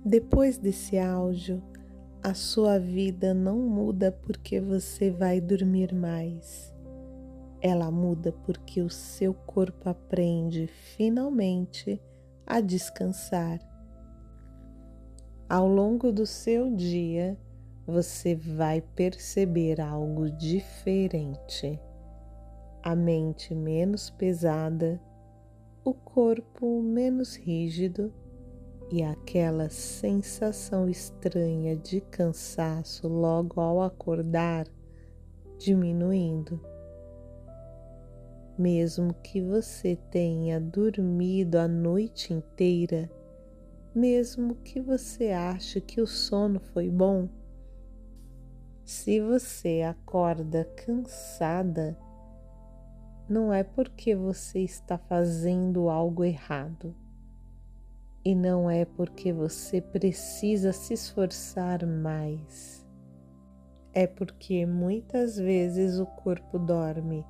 Depois desse áudio, a sua vida não muda porque você vai dormir mais. Ela muda porque o seu corpo aprende finalmente a descansar. Ao longo do seu dia, você vai perceber algo diferente. A mente menos pesada, o corpo menos rígido e aquela sensação estranha de cansaço logo ao acordar diminuindo. Mesmo que você tenha dormido a noite inteira, mesmo que você ache que o sono foi bom, se você acorda cansada, não é porque você está fazendo algo errado. E não é porque você precisa se esforçar mais. É porque muitas vezes o corpo dorme,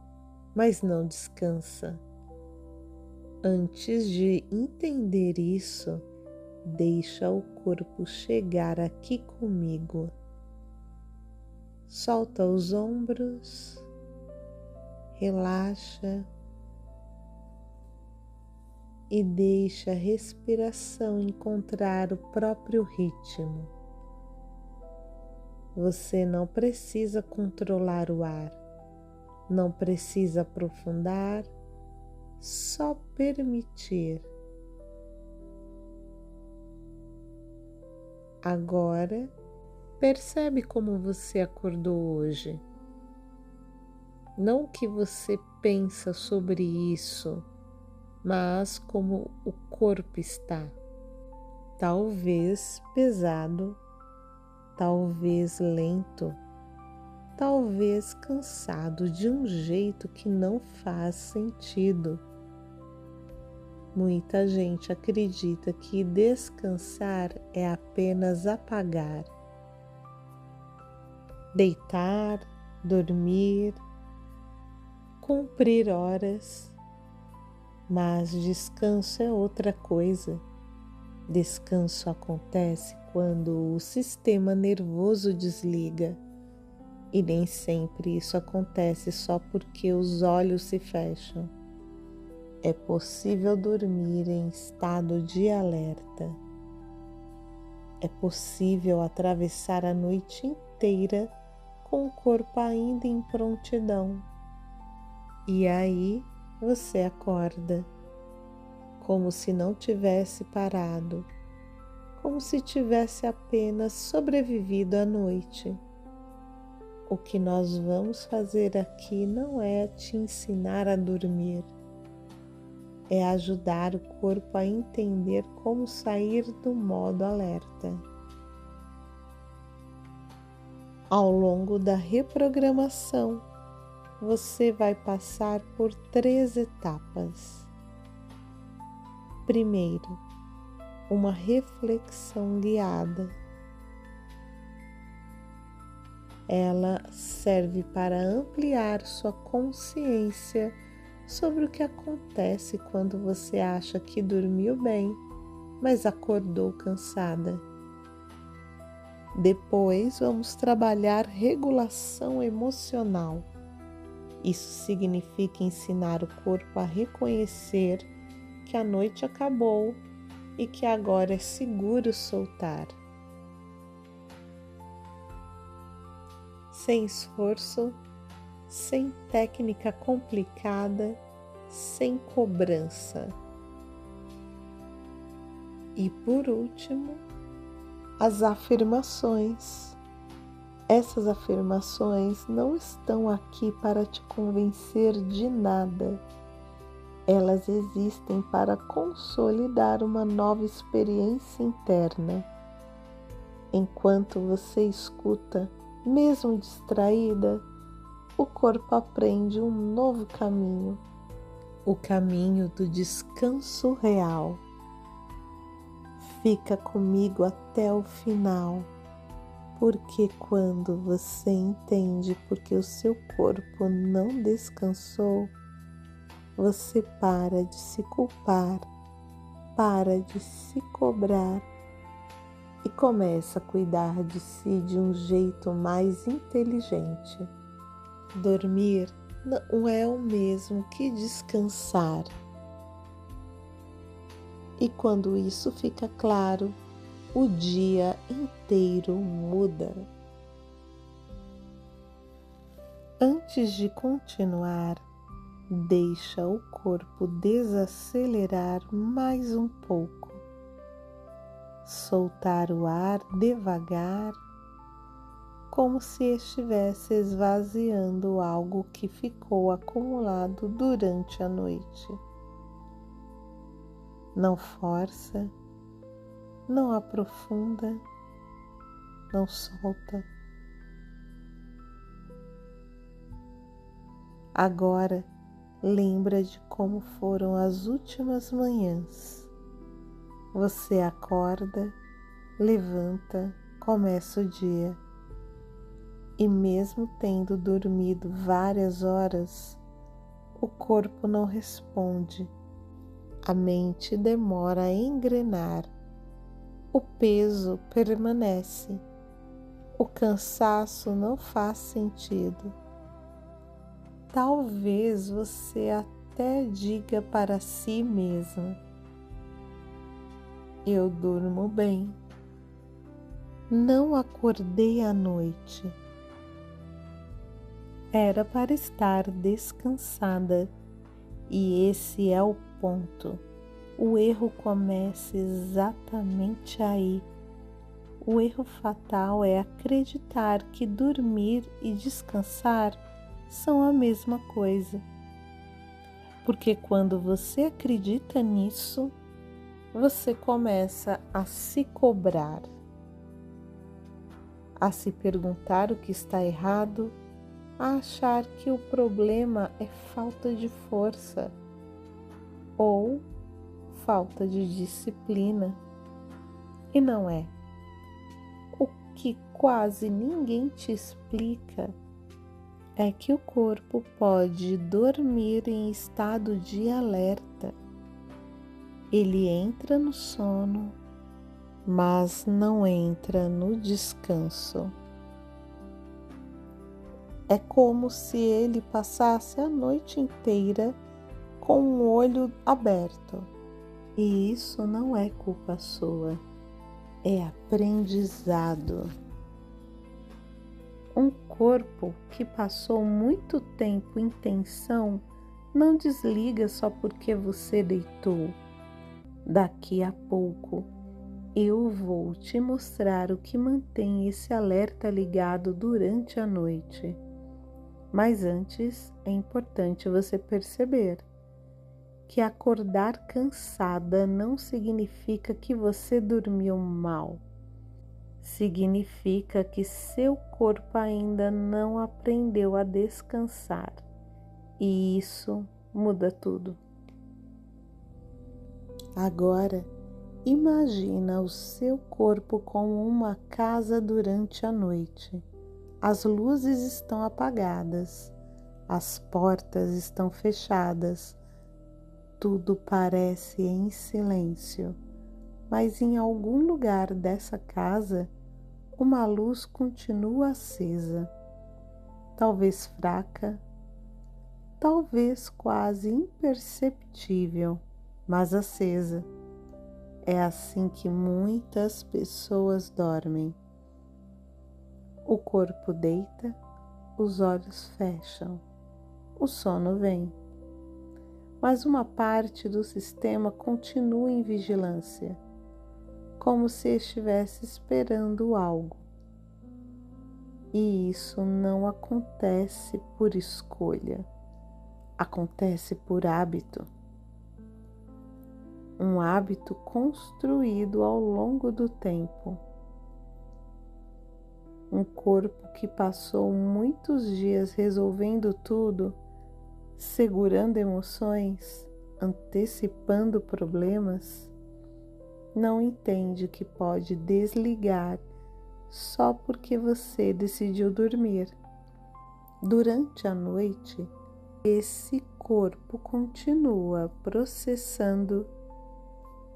mas não descansa. Antes de entender isso, deixa o corpo chegar aqui comigo. Solta os ombros, relaxa e deixa a respiração encontrar o próprio ritmo. Você não precisa controlar o ar, não precisa aprofundar, só permitir. Agora, percebe como você acordou hoje. Não o que você pensa sobre isso, mas como o corpo está. Talvez pesado, talvez lento, talvez cansado de um jeito que não faz sentido. Muita gente acredita que descansar é apenas apagar, deitar, dormir, cumprir horas. Mas descanso é outra coisa. Descanso acontece quando o sistema nervoso desliga. E nem sempre isso acontece só porque os olhos se fecham. É possível dormir em estado de alerta. É possível atravessar a noite inteira com o corpo ainda em prontidão. E aí você acorda, como se não tivesse parado, como se tivesse apenas sobrevivido à noite. O que nós vamos fazer aqui não é te ensinar a dormir, é ajudar o corpo a entender como sair do modo alerta. Ao longo da reprogramação, você vai passar por 3 etapas. Primeiro, uma reflexão guiada. Ela serve para ampliar sua consciência sobre o que acontece quando você acha que dormiu bem, mas acordou cansada. Depois, vamos trabalhar regulação emocional. Isso significa ensinar o corpo a reconhecer que a noite acabou e que agora é seguro soltar. Sem esforço, sem técnica complicada, sem cobrança. E por último, as afirmações. Essas afirmações não estão aqui para te convencer de nada. Elas existem para consolidar uma nova experiência interna. Enquanto você escuta, mesmo distraída, o corpo aprende um novo caminho, o caminho do descanso real. Fica comigo até o final. Porque quando você entende porque o seu corpo não descansou, você para de se culpar, para de se cobrar e começa a cuidar de si de um jeito mais inteligente. Dormir não é o mesmo que descansar. E quando isso fica claro, o dia inteiro muda. Antes de continuar, deixa o corpo desacelerar mais um pouco. Soltar o ar devagar, como se estivesse esvaziando algo que ficou acumulado durante a noite. Não força, não aprofunda, não solta. Agora, lembra de como foram as últimas manhãs. Você acorda, levanta, começa o dia. E mesmo tendo dormido várias horas, o corpo não responde. A mente demora a engrenar. O peso permanece. O cansaço não faz sentido. Talvez você até diga para si mesmo: eu durmo bem, não acordei à noite. Era para estar descansada, e esse é o ponto. O erro começa exatamente aí. O erro fatal é acreditar que dormir e descansar são a mesma coisa. Porque quando você acredita nisso, você começa a se cobrar, a se perguntar o que está errado, a achar que o problema é falta de força ou falta de disciplina. E não é. O que quase ninguém te explica é que o corpo pode dormir em estado de alerta. Ele entra no sono, mas não entra no descanso. É como se ele passasse a noite inteira com um olho aberto. E isso não é culpa sua, é aprendizado. Um corpo que passou muito tempo em tensão não desliga só porque você deitou. Daqui a pouco eu vou te mostrar o que mantém esse alerta ligado durante a noite. Mas antes é importante você perceber que acordar cansada não significa que você dormiu mal. Significa que seu corpo ainda não aprendeu a descansar, e isso muda tudo. Agora, imagina o seu corpo como uma casa durante a noite. As luzes estão apagadas, as portas estão fechadas, tudo parece em silêncio, mas em algum lugar dessa casa, uma luz continua acesa, talvez fraca, talvez quase imperceptível, mas acesa. É assim que muitas pessoas dormem. O corpo deita, os olhos fecham, o sono vem. Mas uma parte do sistema continua em vigilância, como se estivesse esperando algo. E isso não acontece por escolha, acontece por hábito. Um hábito construído ao longo do tempo. Um corpo que passou muitos dias resolvendo tudo, segurando emoções, antecipando problemas, não entende que pode desligar só porque você decidiu dormir. Durante a noite, esse corpo continua processando,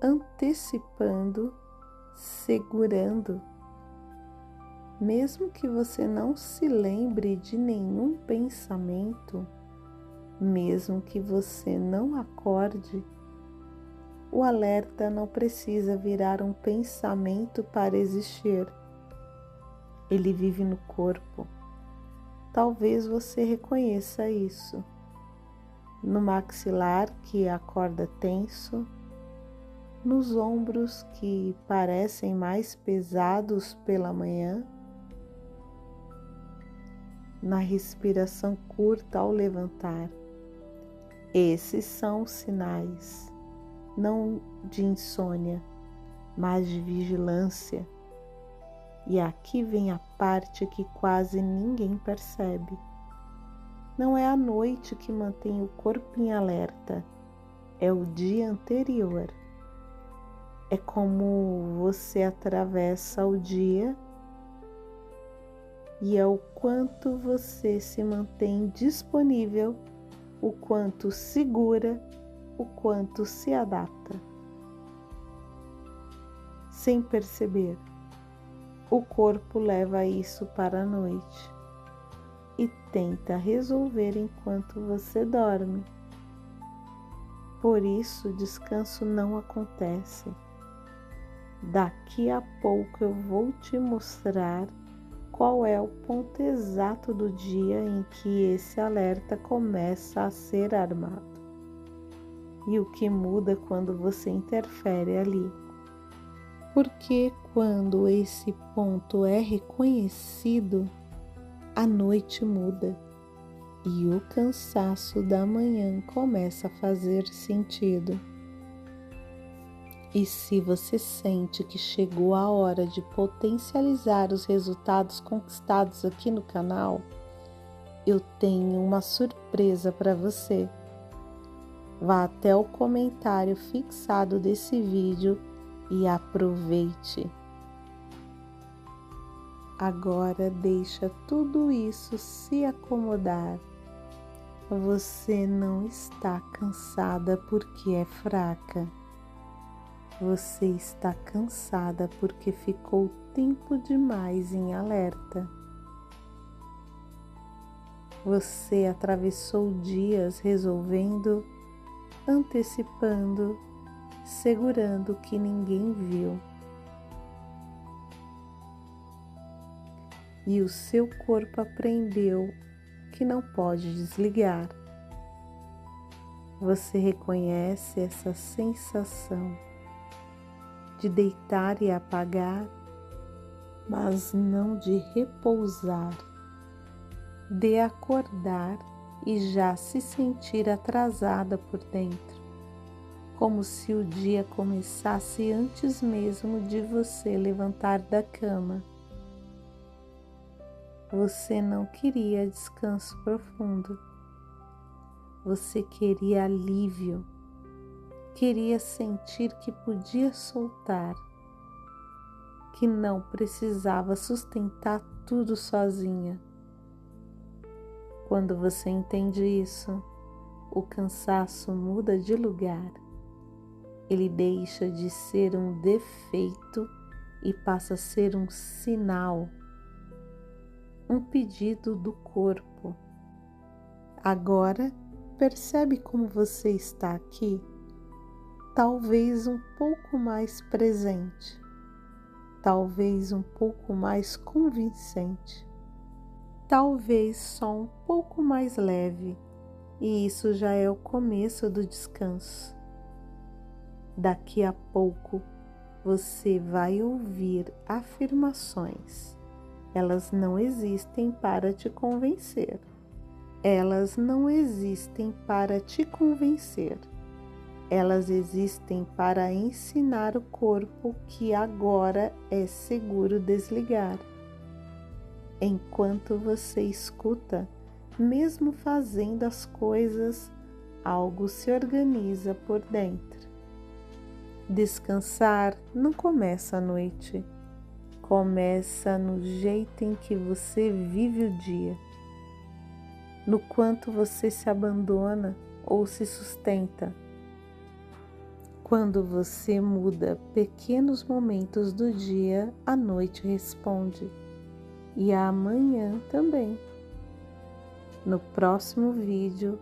antecipando segurando. Mesmo que você não se lembre de nenhum pensamento, mesmo que você não acorde, o alerta não precisa virar um pensamento para existir. Ele vive no corpo. Talvez você reconheça isso. No maxilar que acorda tenso, nos ombros que parecem mais pesados pela manhã, na respiração curta ao levantar. Esses são os sinais, não de insônia, mas de vigilância. E aqui vem a parte que quase ninguém percebe. Não é a noite que mantém o corpo em alerta, é o dia anterior. É como você atravessa o dia e é o quanto você se mantém disponível, o quanto segura, o quanto se adapta. Sem perceber, o corpo leva isso para a noite e tenta resolver enquanto você dorme. Por isso, o descanso não acontece. Daqui a pouco eu vou te mostrar qual é o ponto exato do dia em que esse alerta começa a ser armado e o que muda quando você interfere ali. Porque quando esse ponto é reconhecido, a noite muda e o cansaço da manhã começa a fazer sentido. E se você sente que chegou a hora de potencializar os resultados conquistados aqui no canal, eu tenho uma surpresa para você. Vá até o comentário fixado desse vídeo e aproveite. Agora deixa tudo isso se acomodar. Você não está cansada porque é fraca. Você está cansada porque ficou tempo demais em alerta. Você atravessou dias resolvendo, antecipando, segurando o que ninguém viu. E o seu corpo aprendeu que não pode desligar. Você reconhece essa sensação de deitar e apagar, mas não de repousar, de acordar e já se sentir atrasada por dentro, como se o dia começasse antes mesmo de você levantar da cama. Você não queria descanso profundo, você queria alívio. Queria sentir que podia soltar, que não precisava sustentar tudo sozinha. Quando você entende isso, o cansaço muda de lugar. Ele deixa de ser um defeito e passa a ser um sinal, um pedido do corpo. Agora, percebe como você está aqui? Talvez um pouco mais presente, talvez um pouco mais convincente, talvez só um pouco mais leve, e isso já é o começo do descanso. Daqui a pouco você vai ouvir afirmações. Elas não existem para te convencer. Elas não existem para te convencer. Elas existem para ensinar o corpo que agora é seguro desligar. Enquanto você escuta, mesmo fazendo as coisas, algo se organiza por dentro. Descansar não começa à noite, começa no jeito em que você vive o dia, no quanto você se abandona ou se sustenta. Quando você muda pequenos momentos do dia, a noite responde e a amanhã também. No próximo vídeo,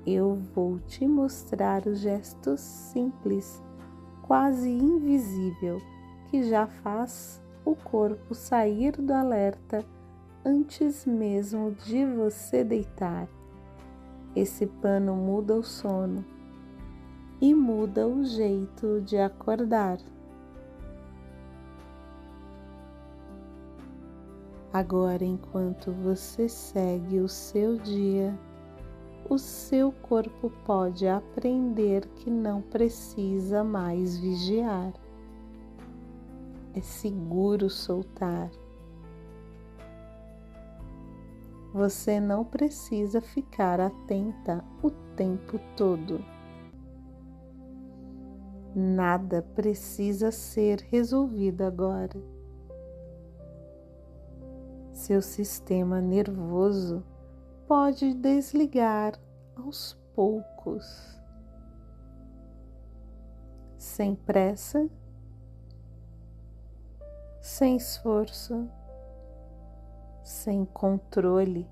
eu vou te mostrar os gestos simples, quase invisível, que já faz o corpo sair do alerta antes mesmo de você deitar. Esse pano muda o sono e muda o jeito de acordar. Agora, enquanto você segue o seu dia, o seu corpo pode aprender que não precisa mais vigiar. É seguro soltar. Você não precisa ficar atenta o tempo todo. Nada precisa ser resolvido agora. Seu sistema nervoso pode desligar aos poucos, sem pressa, sem esforço, sem controle.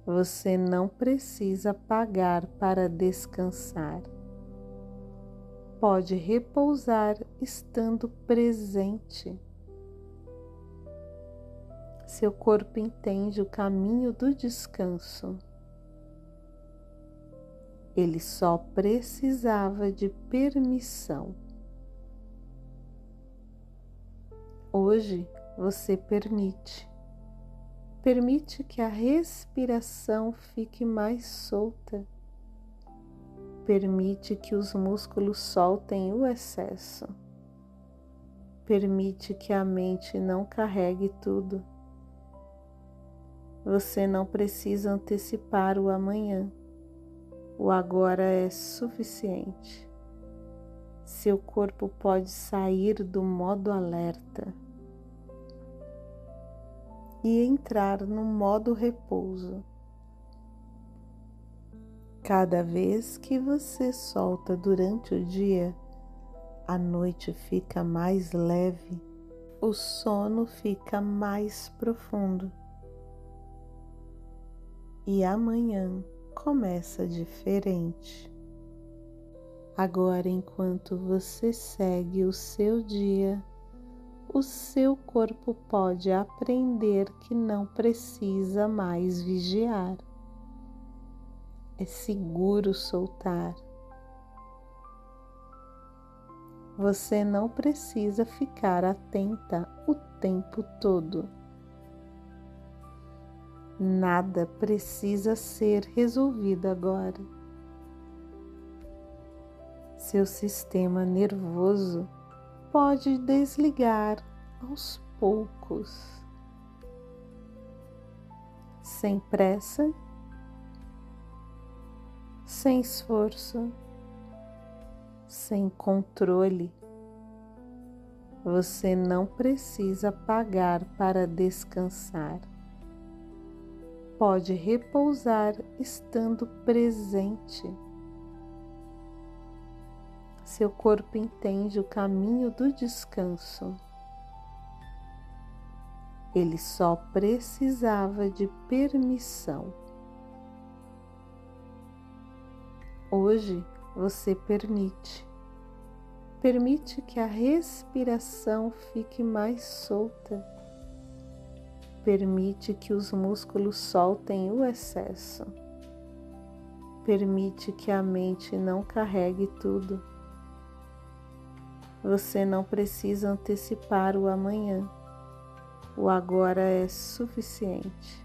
Você não precisa pagar para descansar. Pode repousar estando presente. Seu corpo entende o caminho do descanso. Ele só precisava de permissão. Hoje você permite. Permite que a respiração fique mais solta. Permite que os músculos soltem o excesso. Permite que a mente não carregue tudo. Você não precisa antecipar o amanhã. O agora é suficiente. Seu corpo pode sair do modo alerta e entrar no modo repouso. Cada vez que você solta durante o dia, a noite fica mais leve, o sono fica mais profundo. E amanhã começa diferente. Agora, enquanto você segue o seu dia, o seu corpo pode aprender que não precisa mais vigiar. É seguro soltar. Você não precisa ficar atenta o tempo todo. Nada precisa ser resolvido agora. Seu sistema nervoso pode desligar aos poucos, sem pressa, sem esforço, sem controle. Você não precisa pagar para descansar. Pode repousar estando presente. Seu corpo entende o caminho do descanso. Ele só precisava de permissão. Hoje você permite. Permite que a respiração fique mais solta. Permite que os músculos soltem o excesso. Permite que a mente não carregue tudo. Você não precisa antecipar o amanhã. O agora é suficiente.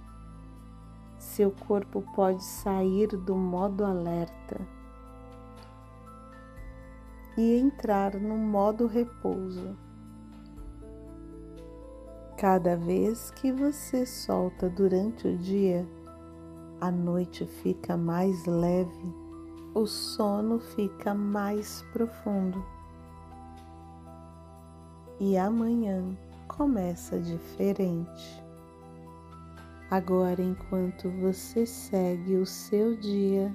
Seu corpo pode sair do modo alerta e entrar no modo repouso. Cada vez que você solta durante o dia, a noite fica mais leve, o sono fica mais profundo. E amanhã começa diferente. Agora, enquanto você segue o seu dia,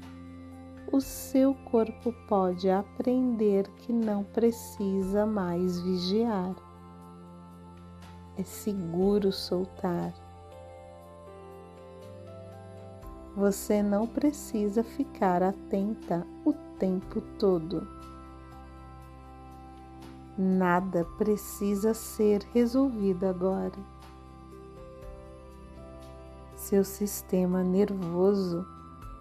o seu corpo pode aprender que não precisa mais vigiar. É seguro soltar. Você não precisa ficar atenta o tempo todo. Nada precisa ser resolvido agora. Seu sistema nervoso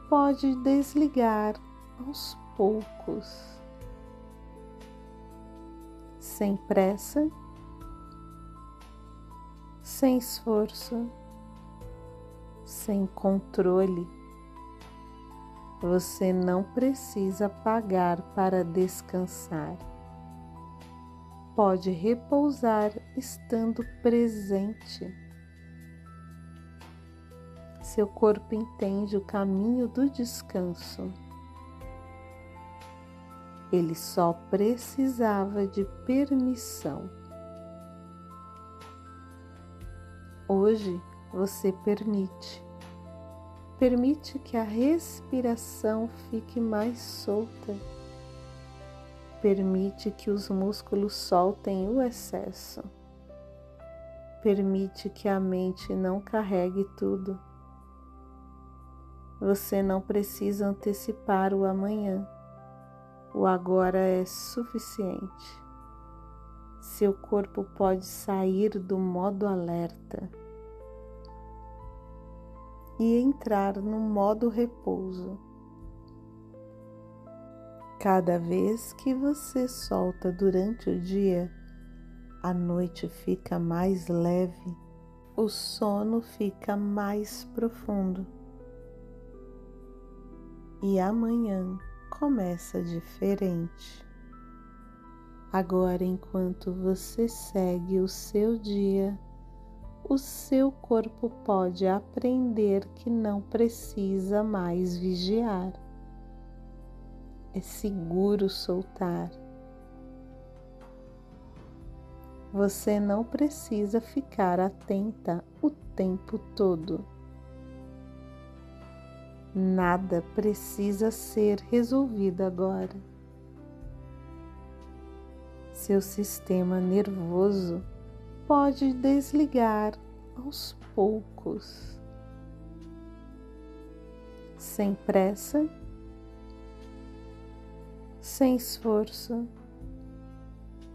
pode desligar aos poucos, sem pressa, sem esforço, sem controle. Você não precisa pagar para descansar. Pode repousar estando presente. Seu corpo entende o caminho do descanso. Ele só precisava de permissão. Hoje você permite. Permite que a respiração fique mais solta. Permite que os músculos soltem o excesso. Permite que a mente não carregue tudo. Você não precisa antecipar o amanhã. O agora é suficiente. Seu corpo pode sair do modo alerta e entrar no modo repouso. Cada vez que você solta durante o dia, a noite fica mais leve, o sono fica mais profundo. E amanhã começa diferente. Agora, enquanto você segue o seu dia, o seu corpo pode aprender que não precisa mais vigiar. É seguro soltar. Você não precisa ficar atenta o tempo todo. Nada precisa ser resolvido agora. Seu sistema nervoso pode desligar aos poucos, sem pressa, sem esforço,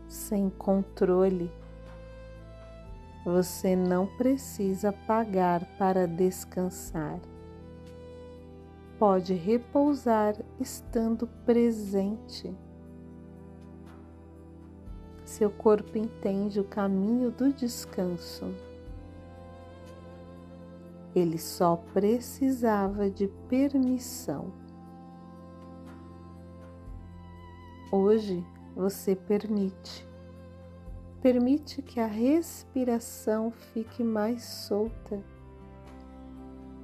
sem controle. Você não precisa pagar para descansar. Pode repousar estando presente. Seu corpo entende o caminho do descanso. Ele só precisava de permissão. Hoje você permite. Permite que a respiração fique mais solta.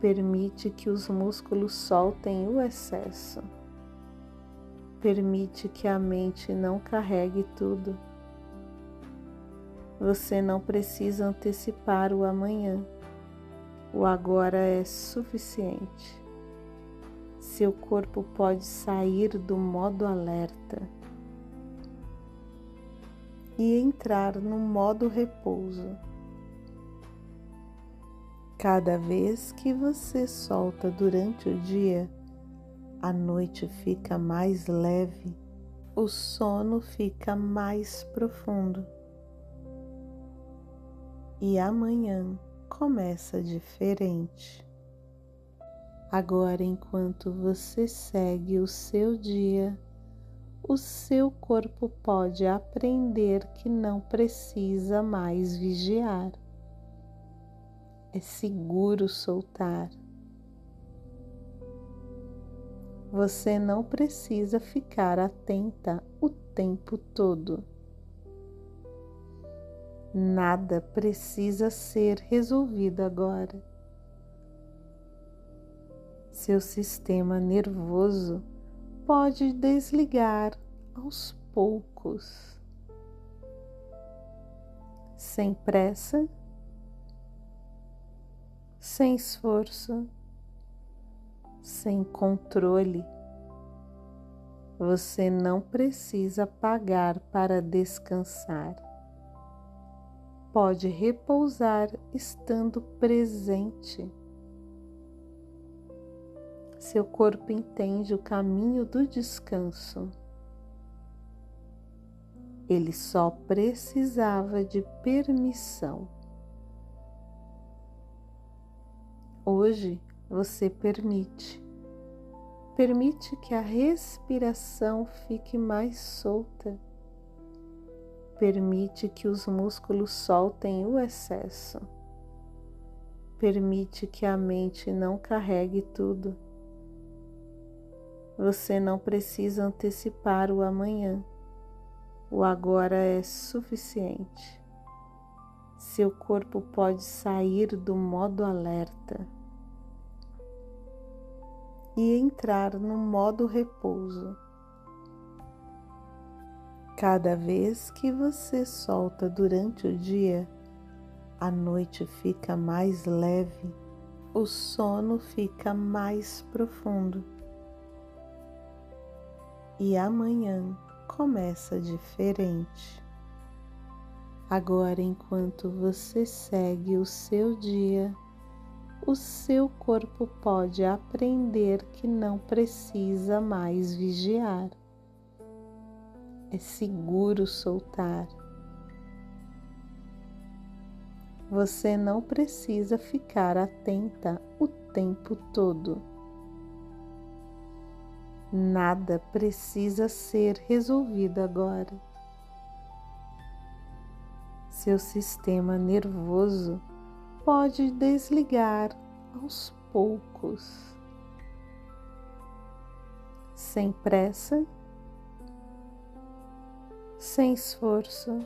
Permite que os músculos soltem o excesso. Permite que a mente não carregue tudo. Você não precisa antecipar o amanhã. O agora é suficiente. Seu corpo pode sair do modo alerta e entrar no modo repouso. Cada vez que você solta durante o dia, a noite fica mais leve, o sono fica mais profundo. E amanhã começa diferente. Agora, enquanto você segue o seu dia, o seu corpo pode aprender que não precisa mais vigiar. É seguro soltar. Você não precisa ficar atenta o tempo todo. Nada precisa ser resolvido agora. Seu sistema nervoso pode desligar aos poucos, sem pressa, sem esforço, sem controle. Você não precisa pagar para descansar. Pode repousar estando presente. Seu corpo entende o caminho do descanso. Ele só precisava de permissão. Hoje você permite. Permite que a respiração fique mais solta. Permite que os músculos soltem o excesso. Permite que a mente não carregue tudo. Você não precisa antecipar o amanhã. O agora é suficiente. Seu corpo pode sair do modo alerta e entrar no modo repouso. Cada vez que você solta durante o dia, a noite fica mais leve, o sono fica mais profundo e amanhã começa diferente. Agora, enquanto você segue o seu dia, o seu corpo pode aprender que não precisa mais vigiar. É seguro soltar. Você não precisa ficar atenta o tempo todo. Nada precisa ser resolvido agora. Seu sistema nervoso pode desligar aos poucos, sem pressa, sem esforço,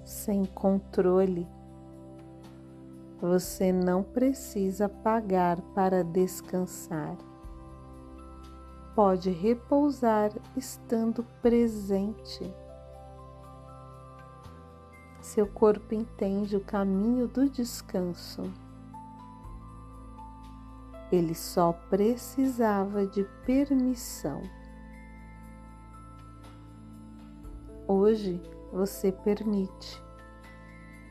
sem controle. Você não precisa pagar para descansar. Pode repousar estando presente. Seu corpo entende o caminho do descanso. Ele só precisava de permissão. Hoje você permite.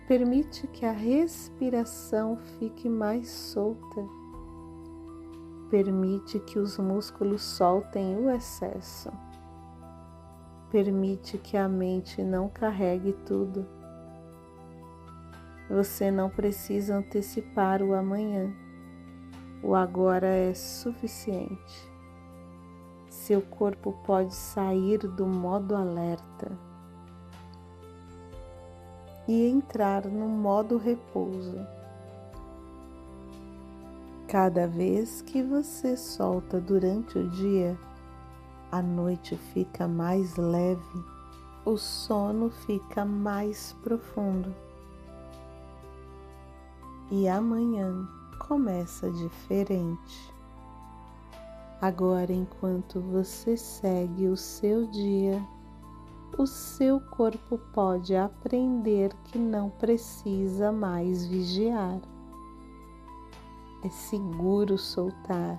Permite que a respiração fique mais solta. Permite que os músculos soltem o excesso. Permite que a mente não carregue tudo. Você não precisa antecipar o amanhã. O agora é suficiente. Seu corpo pode sair do modo alerta e entrar no modo repouso. Cada vez que você solta durante o dia, a noite fica mais leve, o sono fica mais profundo e amanhã começa diferente. Agora, enquanto você segue o seu dia, o seu corpo pode aprender que não precisa mais vigiar. É seguro soltar.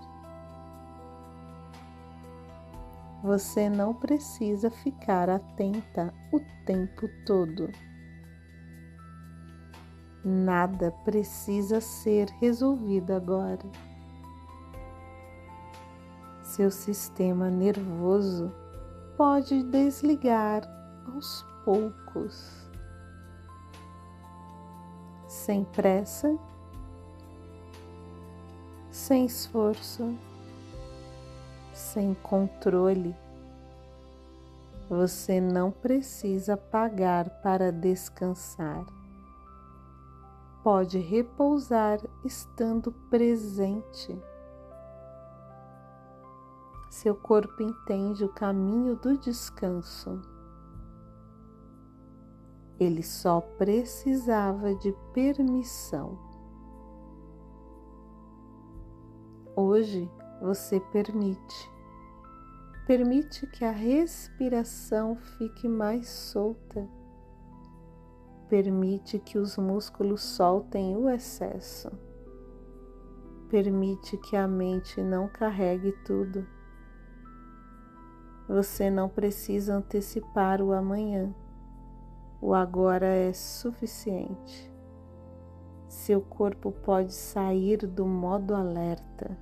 Você não precisa ficar atenta o tempo todo. Nada precisa ser resolvido agora. Seu sistema nervoso pode desligar aos poucos, sem pressa, sem esforço, sem controle. Você não precisa pagar para descansar. Pode repousar estando presente. Seu corpo entende o caminho do descanso. Ele só precisava de permissão. Hoje você permite. Permite que a respiração fique mais solta. Permite que os músculos soltem o excesso. Permite que a mente não carregue tudo. Você não precisa antecipar o amanhã. O agora é suficiente. Seu corpo pode sair do modo alerta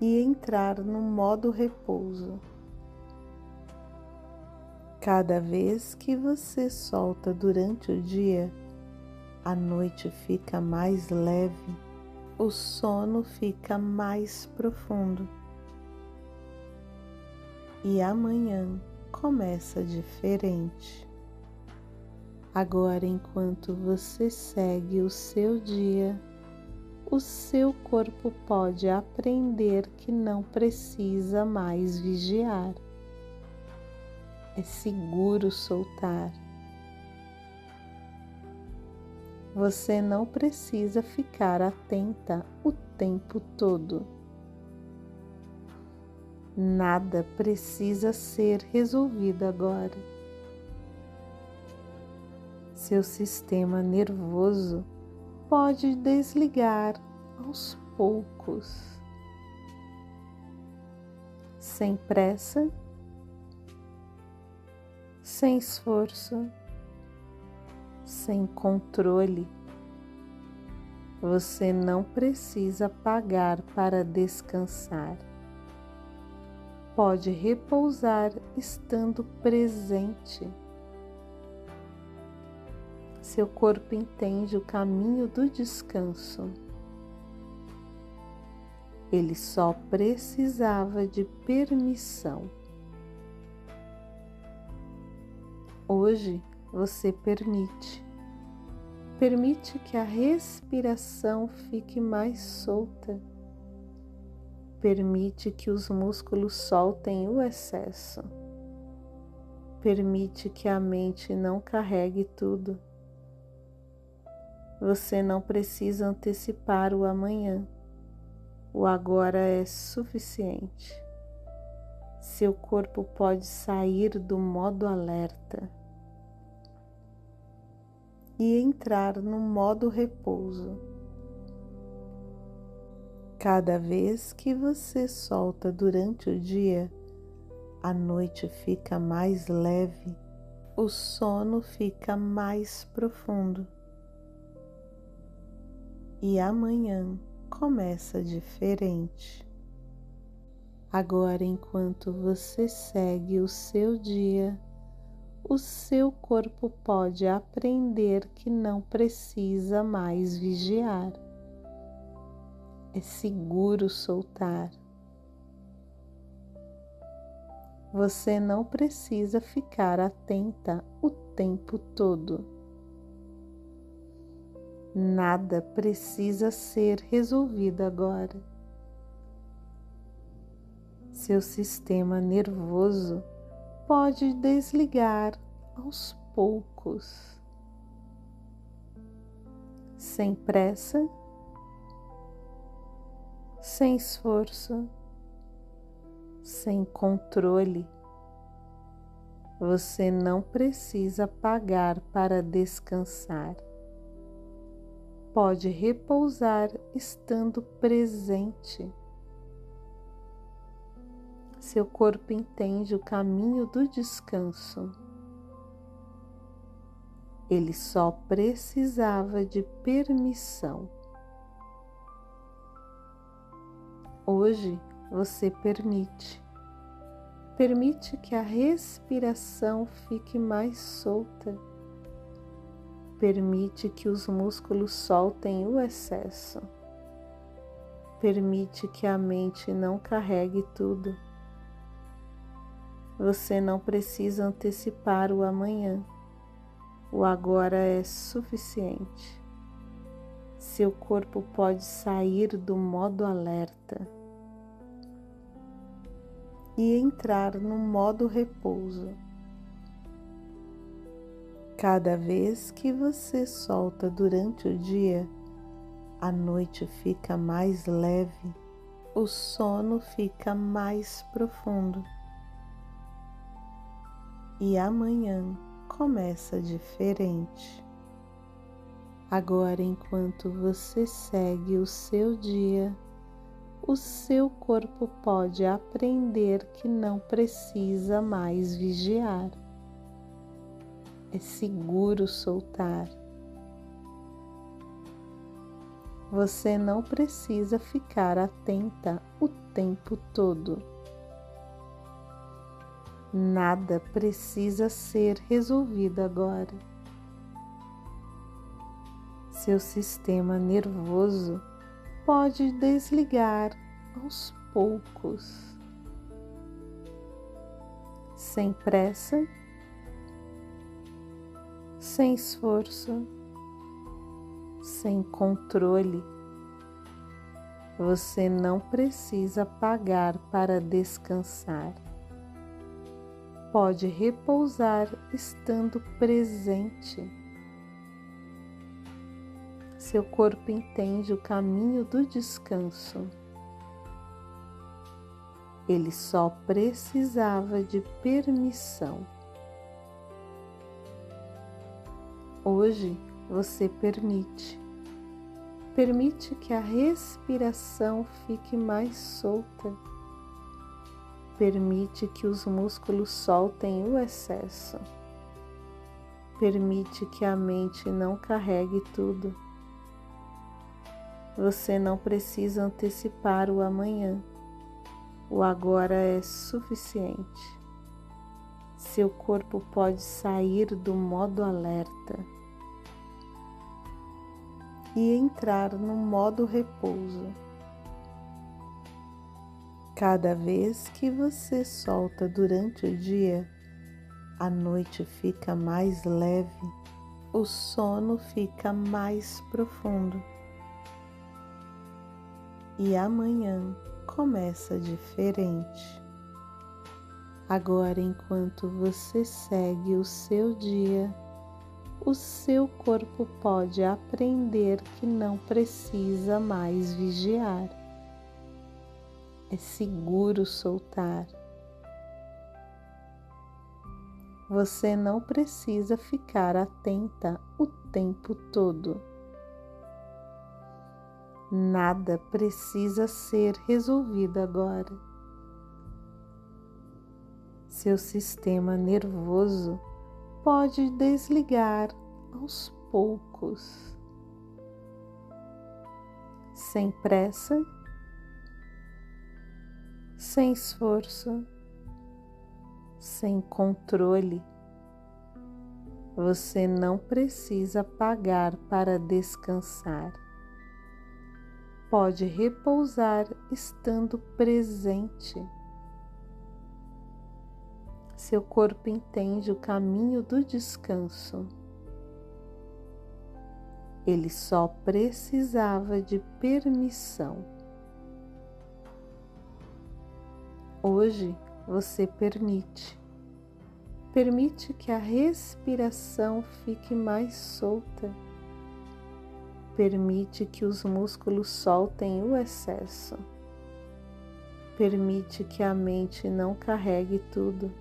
e entrar no modo repouso. Cada vez que você solta durante o dia, a noite fica mais leve, o sono fica mais profundo. E amanhã começa diferente. Agora, enquanto você segue o seu dia, o seu corpo pode aprender que não precisa mais vigiar. É seguro soltar. Você não precisa ficar atenta o tempo todo. Nada precisa ser resolvido agora. Seu sistema nervoso pode desligar aos poucos, sem pressa, sem esforço, sem controle. Você não precisa pagar para descansar. Pode repousar estando presente. Seu corpo entende o caminho do descanso. Ele só precisava de permissão. Hoje você permite. Permite que a respiração fique mais solta. Permite que os músculos soltem o excesso. Permite que a mente não carregue tudo. Você não precisa antecipar o amanhã. O agora é suficiente. Seu corpo pode sair do modo alerta e entrar no modo repouso. Cada vez que você solta durante o dia, a noite fica mais leve, o sono fica mais profundo. E amanhã começa diferente. Agora, enquanto você segue o seu dia, o seu corpo pode aprender que não precisa mais vigiar. É seguro soltar. Você não precisa ficar atenta o tempo todo. Nada precisa ser resolvido agora. Seu sistema nervoso pode desligar aos poucos, sem pressa, sem esforço, sem controle. Você não precisa pagar para descansar. Pode repousar estando presente. Seu corpo entende o caminho do descanso. Ele só precisava de permissão. Hoje você permite. Permite que a respiração fique mais solta. Permite que os músculos soltem o excesso. Permite que a mente não carregue tudo. Você não precisa antecipar o amanhã. O agora é suficiente. Seu corpo pode sair do modo alerta e entrar no modo repouso. Cada vez que você solta durante o dia, a noite fica mais leve, o sono fica mais profundo. E amanhã começa diferente. Agora, enquanto você segue o seu dia, o seu corpo pode aprender que não precisa mais vigiar. É seguro soltar. Você não precisa ficar atenta o tempo todo. Nada precisa ser resolvido agora. Seu sistema nervoso pode desligar aos poucos, sem pressa, sem esforço, sem controle. Você não precisa pagar para descansar. Pode repousar estando presente. Seu corpo entende o caminho do descanso. Ele só precisava de permissão. Hoje você permite. Permite que a respiração fique mais solta. Permite que os músculos soltem o excesso. Permite que a mente não carregue tudo. Você não precisa antecipar o amanhã. O agora é suficiente. Seu corpo pode sair do modo alerta e entrar no modo repouso. Cada vez que você solta durante o dia, a noite fica mais leve, o sono fica mais profundo. E amanhã começa diferente. Agora, enquanto você segue o seu dia, o seu corpo pode aprender que não precisa mais vigiar. É seguro soltar. Você não precisa ficar atenta o tempo todo. Nada precisa ser resolvido agora. Seu sistema nervoso pode desligar aos poucos, sem pressa, sem esforço, sem controle. Você não precisa pagar para descansar. Pode repousar estando presente. Seu corpo entende o caminho do descanso. Ele só precisava de permissão. Hoje você permite. Permite que a respiração fique mais solta. Permite que os músculos soltem o excesso. Permite que a mente não carregue tudo.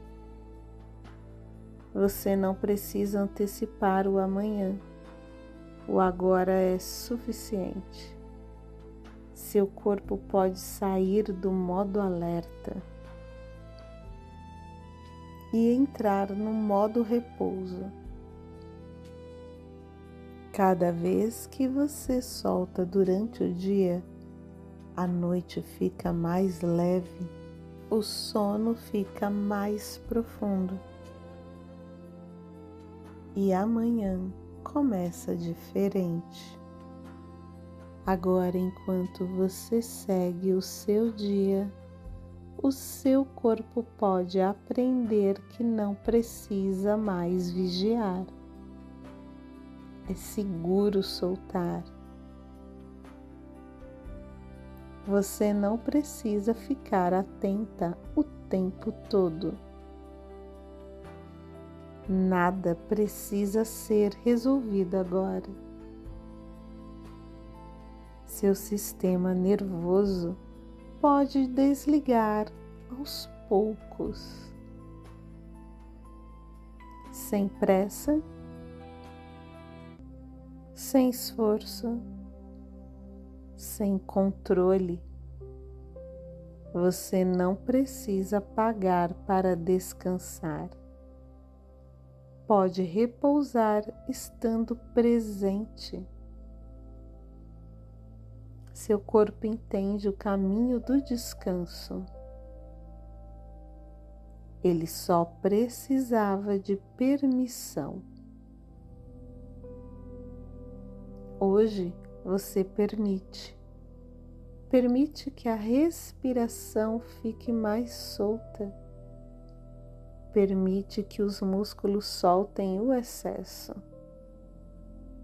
Você não precisa antecipar o amanhã. O agora é suficiente. Seu corpo pode sair do modo alerta e entrar no modo repouso. Cada vez que você solta durante o dia, a noite fica mais leve, o sono fica mais profundo. E amanhã começa diferente. Agora, enquanto você segue o seu dia, o seu corpo pode aprender que não precisa mais vigiar. É seguro soltar. Você não precisa ficar atenta o tempo todo. Nada precisa ser resolvido agora. Seu sistema nervoso pode desligar aos poucos, sem pressa, sem esforço, sem controle. Você não precisa pagar para descansar. Pode repousar estando presente. Seu corpo entende o caminho do descanso. Ele só precisava de permissão. Hoje você permite. Permite que a respiração fique mais solta. Permite que os músculos soltem o excesso.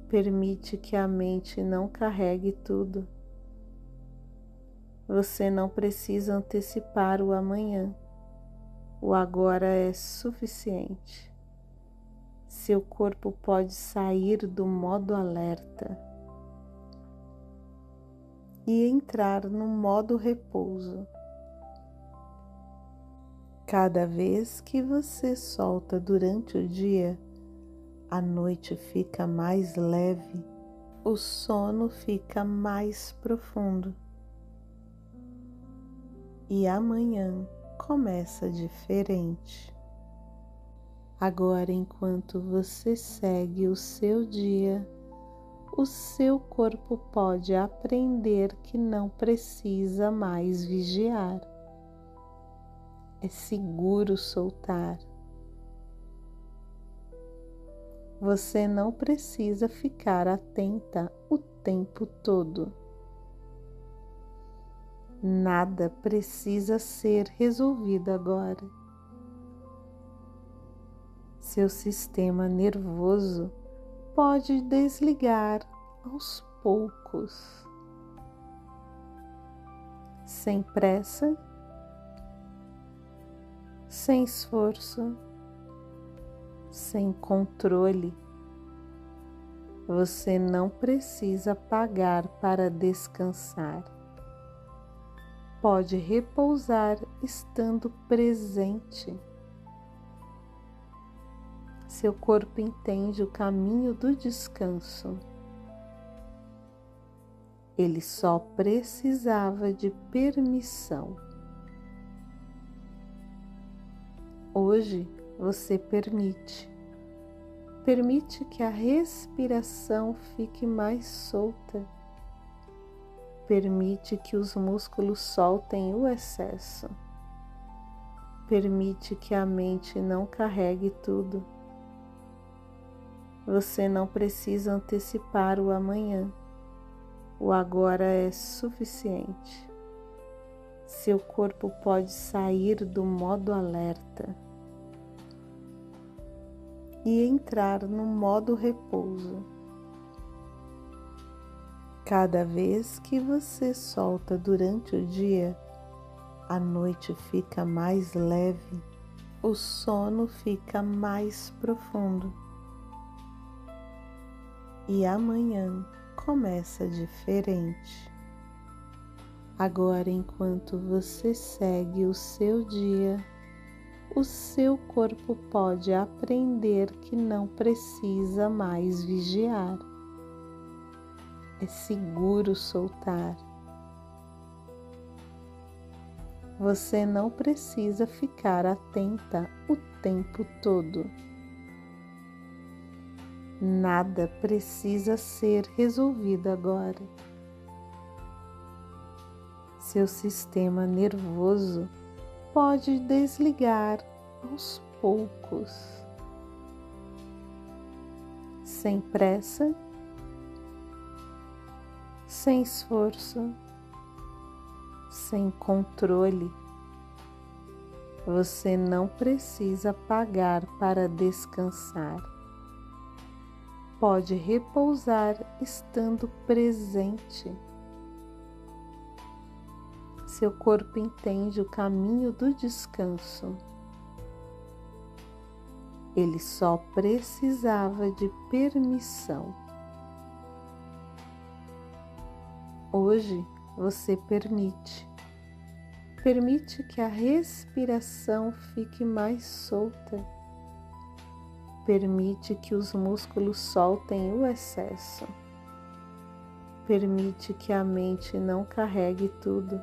Permite que a mente não carregue tudo. Você não precisa antecipar o amanhã. O agora é suficiente. Seu corpo pode sair do modo alerta e entrar no modo repouso. Cada vez que você solta durante o dia, a noite fica mais leve, o sono fica mais profundo. E amanhã começa diferente. Agora, enquanto você segue o seu dia, o seu corpo pode aprender que não precisa mais vigiar. É seguro soltar. Você não precisa ficar atenta o tempo todo. Nada precisa ser resolvido agora. Seu sistema nervoso pode desligar aos poucos, sem pressa, sem esforço, sem controle. Você não precisa pagar para descansar. Pode repousar estando presente. Seu corpo entende o caminho do descanso. Ele só precisava de permissão. Hoje você permite. Permite que a respiração fique mais solta. Permite que os músculos soltem o excesso. Permite que a mente não carregue tudo. Você não precisa antecipar o amanhã. O agora é suficiente. Seu corpo pode sair do modo alerta e entrar no modo repouso. Cada vez que você solta durante o dia, a noite fica mais leve, o sono fica mais profundo. E amanhã começa diferente. Agora, enquanto você segue o seu dia, o seu corpo pode aprender que não precisa mais vigiar. É seguro soltar. Você não precisa ficar atenta o tempo todo. Nada precisa ser resolvido agora. Seu sistema nervoso pode desligar aos poucos, sem pressa, sem esforço, sem controle. Você não precisa pagar para descansar. Pode repousar estando presente. Seu corpo entende o caminho do descanso. Ele só precisava de permissão. Hoje você permite. Permite que a respiração fique mais solta. Permite que os músculos soltem o excesso. Permite que a mente não carregue tudo.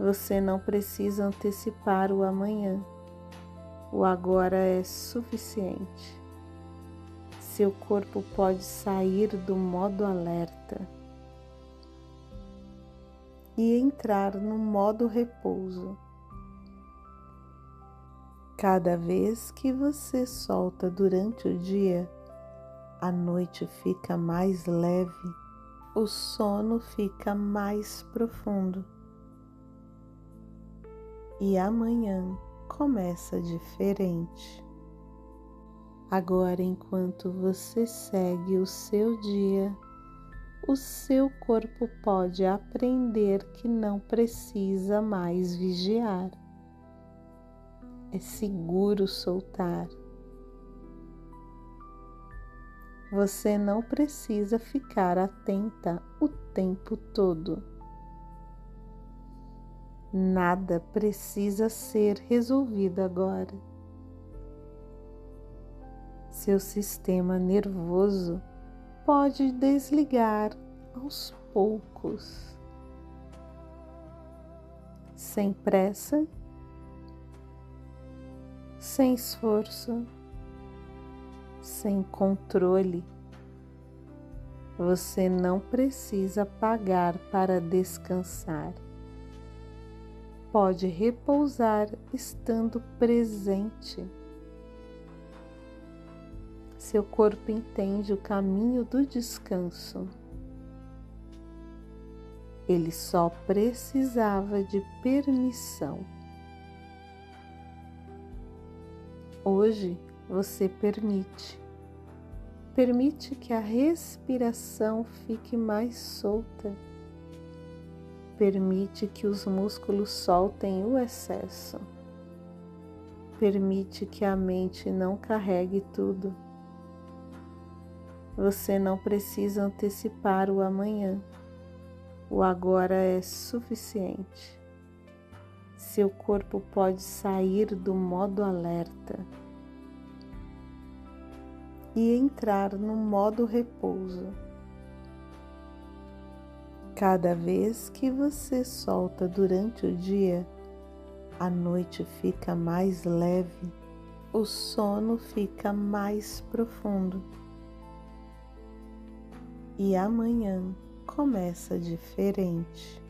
Você não precisa antecipar o amanhã. O agora é suficiente. Seu corpo pode sair do modo alerta e entrar no modo repouso. Cada vez que você solta durante o dia, a noite fica mais leve, o sono fica mais profundo. E amanhã começa diferente. Agora, enquanto você segue o seu dia, o seu corpo pode aprender que não precisa mais vigiar. É seguro soltar. Você não precisa ficar atenta o tempo todo. Nada precisa ser resolvido agora. Seu sistema nervoso pode desligar aos poucos, sem pressa, sem esforço, sem controle. Você não precisa pagar para descansar. Pode repousar estando presente. Seu corpo entende o caminho do descanso. Ele só precisava de permissão. Hoje você permite. Permite que a respiração fique mais solta. Permite que os músculos soltem o excesso. Permite que a mente não carregue tudo. Você não precisa antecipar o amanhã. O agora é suficiente. Seu corpo pode sair do modo alerta e entrar no modo repouso. Cada vez que você solta durante o dia, a noite fica mais leve, o sono fica mais profundo. E amanhã começa diferente.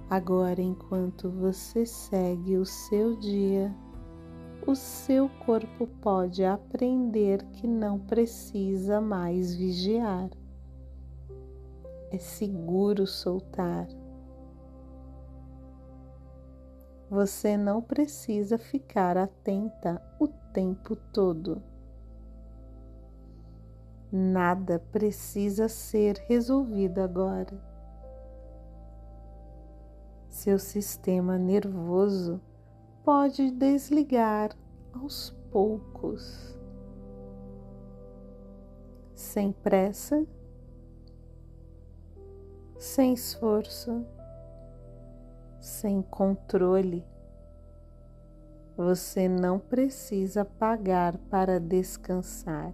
Agora, enquanto você segue o seu dia, o seu corpo pode aprender que não precisa mais vigiar. É seguro soltar. Você não precisa ficar atenta o tempo todo. Nada precisa ser resolvido agora. Seu sistema nervoso pode desligar aos poucos, sem pressa, sem esforço, sem controle. Você não precisa pagar para descansar.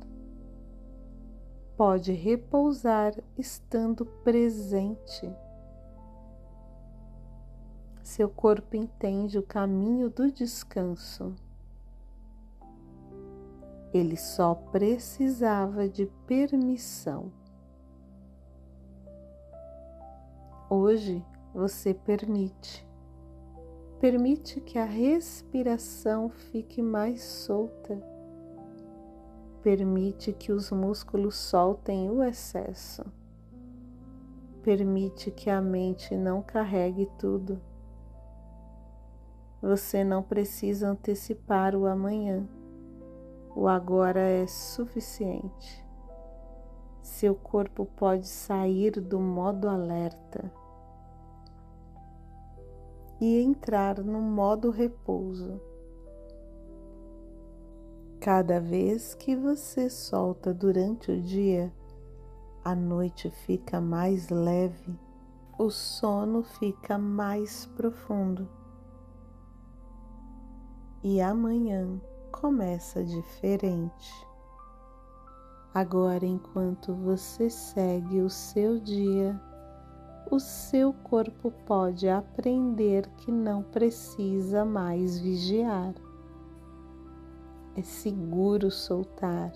Pode repousar estando presente. Seu corpo entende o caminho do descanso. Ele só precisava de permissão. Hoje você permite. Permite que a respiração fique mais solta. Permite que os músculos soltem o excesso. Permite que a mente não carregue tudo. Você não precisa antecipar o amanhã. O agora é suficiente. Seu corpo pode sair do modo alerta e entrar no modo repouso. Cada vez que você solta durante o dia, a noite fica mais leve, o sono fica mais profundo. E amanhã começa diferente. Agora, enquanto você segue o seu dia, o seu corpo pode aprender que não precisa mais vigiar. É seguro soltar.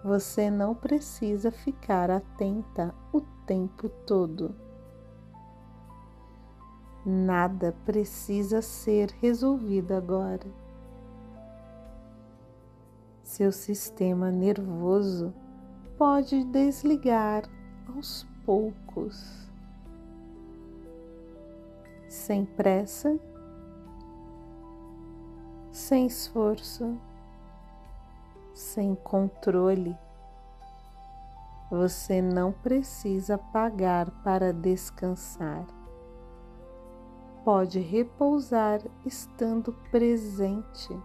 Você não precisa ficar atenta o tempo todo. Nada precisa ser resolvido agora. Seu sistema nervoso pode desligar aos poucos, sem pressa, sem esforço, sem controle. Você não precisa pagar para descansar. Pode repousar estando presente.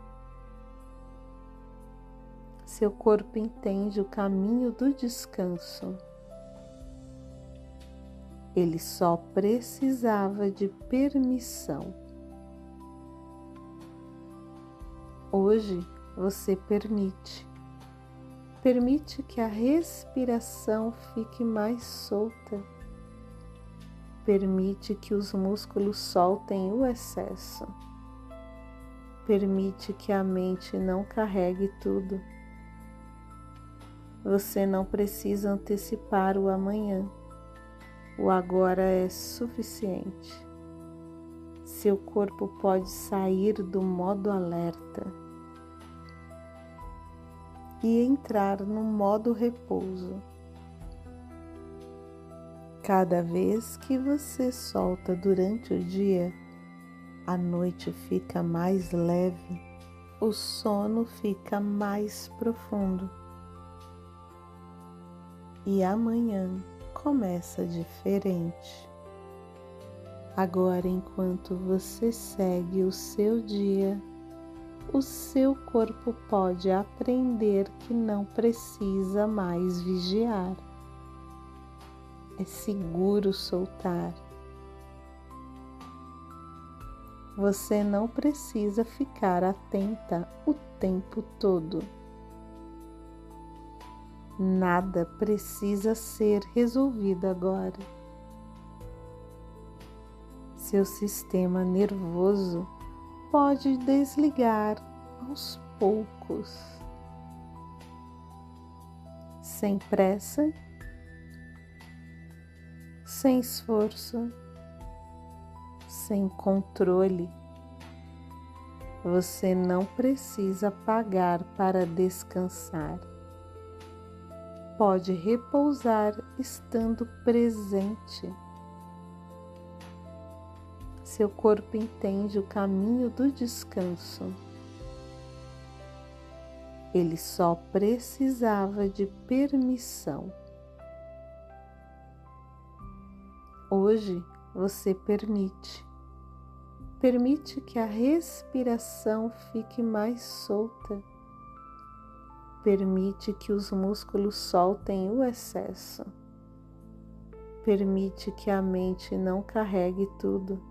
Seu corpo entende o caminho do descanso. Ele só precisava de permissão. Hoje você permite. Permite que a respiração fique mais solta. Permite que os músculos soltem o excesso. Permite que a mente não carregue tudo. Você não precisa antecipar o amanhã. O agora é suficiente. Seu corpo pode sair do modo alerta e entrar no modo repouso. Cada vez que você solta durante o dia, a noite fica mais leve, o sono fica mais profundo. E amanhã começa diferente. Agora, enquanto você segue o seu dia, o seu corpo pode aprender que não precisa mais vigiar. É seguro soltar. Você não precisa ficar atenta o tempo todo. Nada precisa ser resolvido agora. Seu sistema nervoso pode desligar aos poucos, sem pressa, sem esforço, sem controle. Você não precisa pagar para descansar. Pode repousar estando presente. Seu corpo entende o caminho do descanso. Ele só precisava de permissão. Hoje você permite. Permite que a respiração fique mais solta. Permite que os músculos soltem o excesso. Permite que a mente não carregue tudo.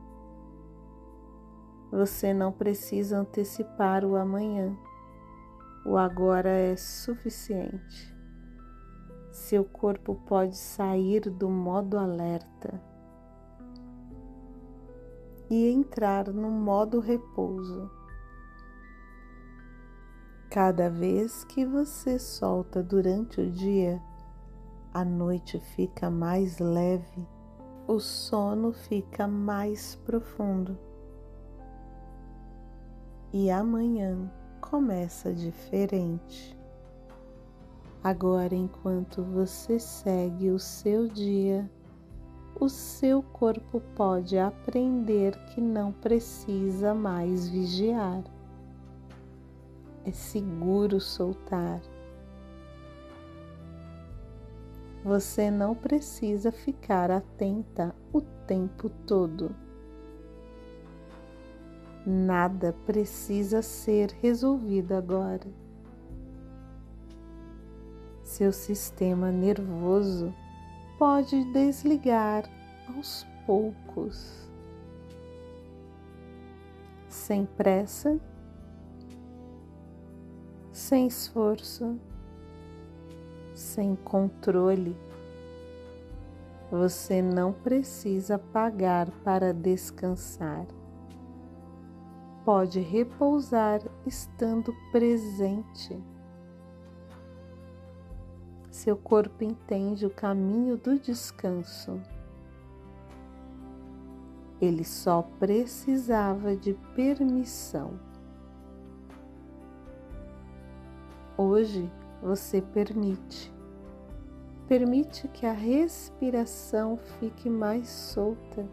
Você não precisa antecipar o amanhã. O agora é suficiente. Seu corpo pode sair do modo alerta e entrar no modo repouso. Cada vez que você solta durante o dia, a noite fica mais leve, o sono fica mais profundo. E amanhã começa diferente. Agora, enquanto você segue o seu dia, o seu corpo pode aprender que não precisa mais vigiar. É seguro soltar. Você não precisa ficar atenta o tempo todo. Nada precisa ser resolvido agora. Seu sistema nervoso pode desligar aos poucos, sem pressa, sem esforço, sem controle. Você não precisa pagar para descansar. Pode repousar estando presente. Seu corpo entende o caminho do descanso. Ele só precisava de permissão. Hoje você permite. Permite que a respiração fique mais solta.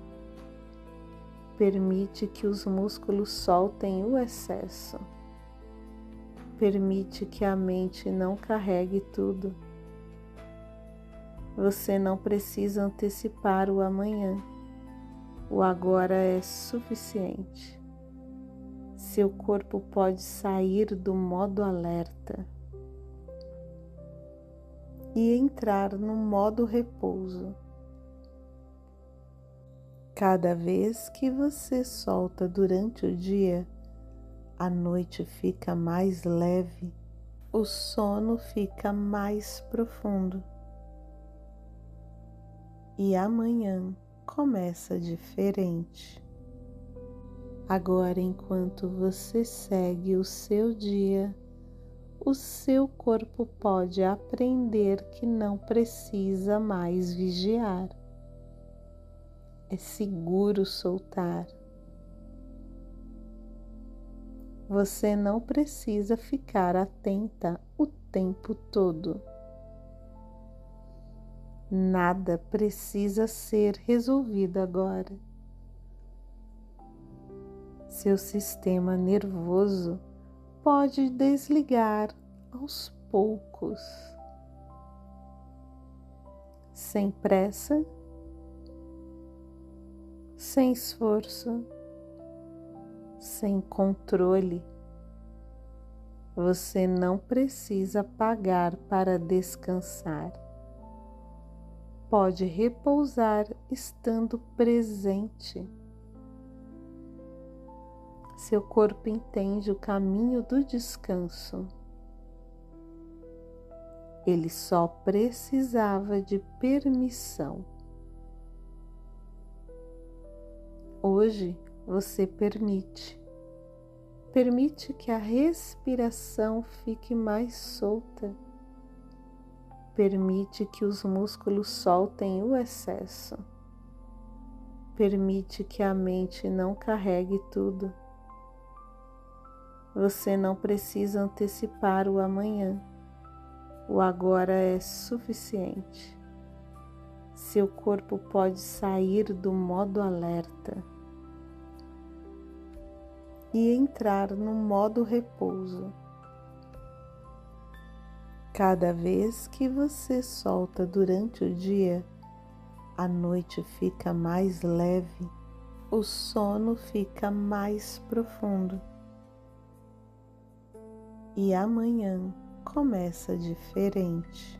Permite que os músculos soltem o excesso. Permite que a mente não carregue tudo. Você não precisa antecipar o amanhã. O agora é suficiente. Seu corpo pode sair do modo alerta e entrar no modo repouso. Cada vez que você solta durante o dia, a noite fica mais leve, o sono fica mais profundo. E amanhã começa diferente. Agora, enquanto você segue o seu dia, o seu corpo pode aprender que não precisa mais vigiar. É seguro soltar. Você não precisa ficar atenta o tempo todo. Nada precisa ser resolvido agora. Seu sistema nervoso pode desligar aos poucos, sem pressa, sem esforço, sem controle. Você não precisa pagar para descansar. Pode repousar estando presente. Seu corpo entende o caminho do descanso. Ele só precisava de permissão. Hoje você permite. Permite que a respiração fique mais solta. Permite que os músculos soltem o excesso. Permite que a mente não carregue tudo. Você não precisa antecipar o amanhã. O agora é suficiente. Seu corpo pode sair do modo alerta e entrar no modo repouso. Cada vez que você solta durante o dia, a noite fica mais leve, o sono fica mais profundo. E amanhã começa diferente.